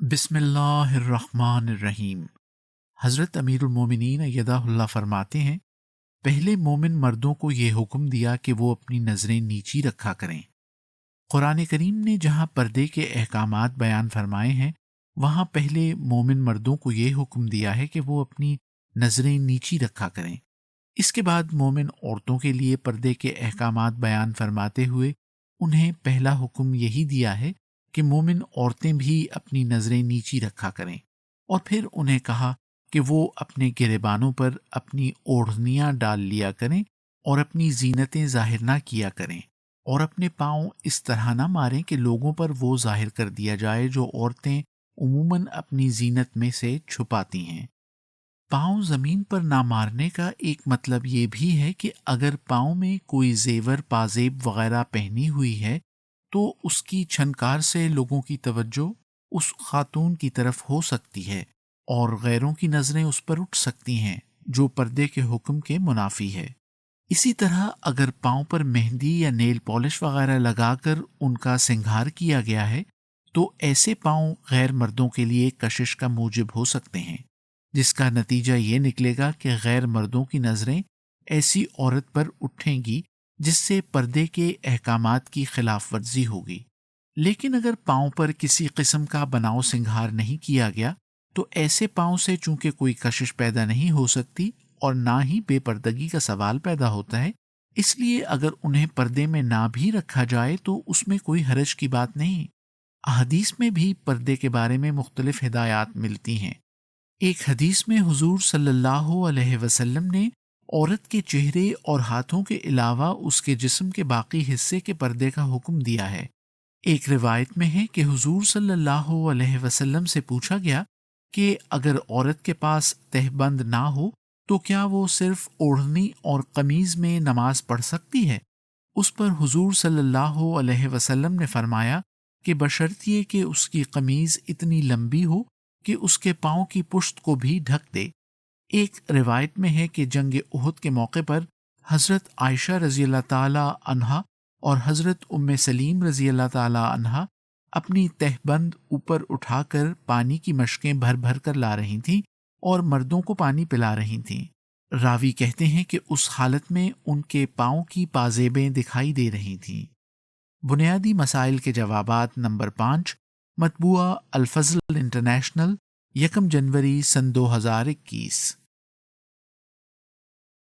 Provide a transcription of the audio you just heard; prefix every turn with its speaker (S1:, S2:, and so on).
S1: بسم اللہ الرحمن الرحیم۔ حضرت امیر المومنین ایدہ اللہ فرماتے ہیں، پہلے مومن مردوں کو یہ حکم دیا کہ وہ اپنی نظریں نیچی رکھا کریں۔ قرآن کریم نے جہاں پردے کے احکامات بیان فرمائے ہیں، وہاں پہلے مومن مردوں کو یہ حکم دیا ہے کہ وہ اپنی نظریں نیچی رکھا کریں۔ اس کے بعد مومن عورتوں کے لیے پردے کے احکامات بیان فرماتے ہوئے انہیں پہلا حکم یہی دیا ہے کہ مومن عورتیں بھی اپنی نظریں نیچی رکھا کریں، اور پھر انہیں کہا کہ وہ اپنے گریبانوں پر اپنی اوڑھنیاں ڈال لیا کریں اور اپنی زینتیں ظاہر نہ کیا کریں، اور اپنے پاؤں اس طرح نہ ماریں کہ لوگوں پر وہ ظاہر کر دیا جائے جو عورتیں عموماً اپنی زینت میں سے چھپاتی ہیں۔ پاؤں زمین پر نہ مارنے کا ایک مطلب یہ بھی ہے کہ اگر پاؤں میں کوئی زیور پازیب وغیرہ پہنی ہوئی ہے تو اس کی چھنکار سے لوگوں کی توجہ اس خاتون کی طرف ہو سکتی ہے اور غیروں کی نظریں اس پر اٹھ سکتی ہیں، جو پردے کے حکم کے منافی ہے۔ اسی طرح اگر پاؤں پر مہندی یا نیل پالش وغیرہ لگا کر ان کا سنگھار کیا گیا ہے تو ایسے پاؤں غیر مردوں کے لیے کشش کا موجب ہو سکتے ہیں، جس کا نتیجہ یہ نکلے گا کہ غیر مردوں کی نظریں ایسی عورت پر اٹھیں گی جس سے پردے کے احکامات کی خلاف ورزی ہوگی۔ لیکن اگر پاؤں پر کسی قسم کا بناؤ سنگھار نہیں کیا گیا تو ایسے پاؤں سے چونکہ کوئی کشش پیدا نہیں ہو سکتی اور نہ ہی بے پردگی کا سوال پیدا ہوتا ہے، اس لیے اگر انہیں پردے میں نہ بھی رکھا جائے تو اس میں کوئی حرج کی بات نہیں۔ احادیث میں بھی پردے کے بارے میں مختلف ہدایات ملتی ہیں۔ ایک حدیث میں حضور صلی اللہ علیہ وسلم نے عورت کے چہرے اور ہاتھوں کے علاوہ اس کے جسم کے باقی حصے کے پردے کا حکم دیا ہے۔ ایک روایت میں ہے کہ حضور صلی اللہ علیہ وسلم سے پوچھا گیا کہ اگر عورت کے پاس تہبند نہ ہو تو کیا وہ صرف اوڑھنی اور قمیض میں نماز پڑھ سکتی ہے؟ اس پر حضور صلی اللہ علیہ وسلم نے فرمایا کہ بشرطیہ کہ اس کی قمیض اتنی لمبی ہو کہ اس کے پاؤں کی پشت کو بھی ڈھک دے۔ ایک روایت میں ہے کہ جنگ احد کے موقع پر حضرت عائشہ رضی اللہ تعالی عنہا اور حضرت ام سلیم رضی اللہ تعالی عنہا اپنی تہبند اوپر اٹھا کر پانی کی مشکیں بھر بھر کر لا رہی تھیں اور مردوں کو پانی پلا رہی تھیں۔ راوی کہتے ہیں کہ اس حالت میں ان کے پاؤں کی پازیبیں دکھائی دے رہی تھیں۔ بنیادی مسائل کے جوابات نمبر 5، مطبوعہ الفضل انٹرنیشنل، 1 جنوری سن 2021۔